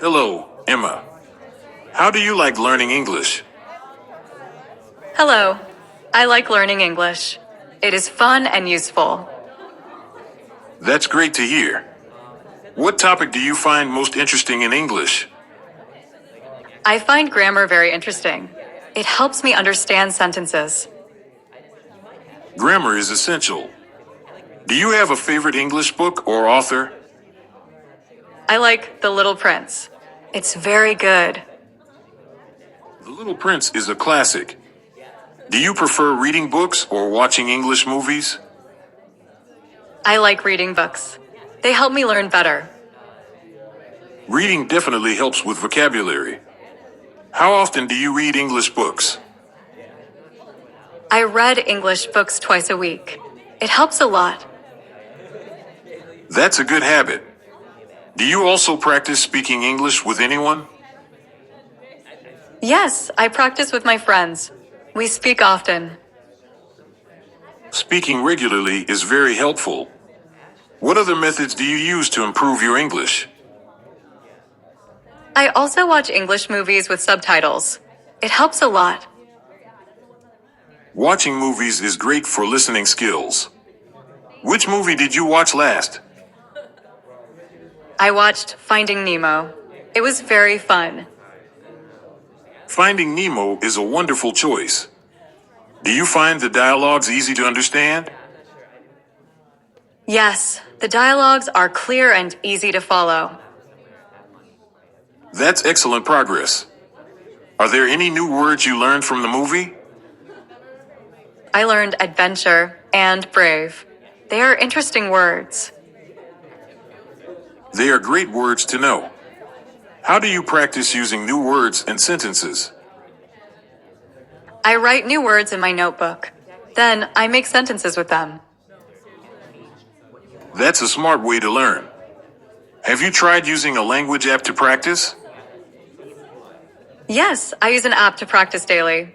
Hello, Emma. How do you like learning English? Hello. I like learning English. It is fun and useful. That's great to hear. What topic do you find most interesting in English? I find grammar very interesting. It helps me understand sentences. Grammar is essential. Do you have a favorite English book or author? I like The Little Prince. It's very good. The Little Prince is a classic. Do you prefer reading books or watching English movies? I like reading books. They help me learn better. Reading definitely helps with vocabulary. How often do you read English books? I read English books twice a week. It helps a lot. That's a good habit. Do you also practice speaking English with anyone? Yes, I practice with my friends. We speak often. Speaking regularly is very helpful. What other methods do you use to improve your English? I also watch English movies with subtitles. It helps a lot. Watching movies is great for listening skills. Which movie did you watch last? I watched Finding Nemo. It was very fun. Finding Nemo is a wonderful choice. Do you find the dialogues easy to understand? Yes, the dialogues are clear and easy to follow. That's excellent progress. Are there any new words you learned from the movie? I learned adventure and brave. They are interesting words. They are great words to know. How do you practice using new words and sentences? I write new words in my notebook. Then I make sentences with them. That's a smart way to learn. Have you tried using a language app to practice? Yes, I use an app to practice daily.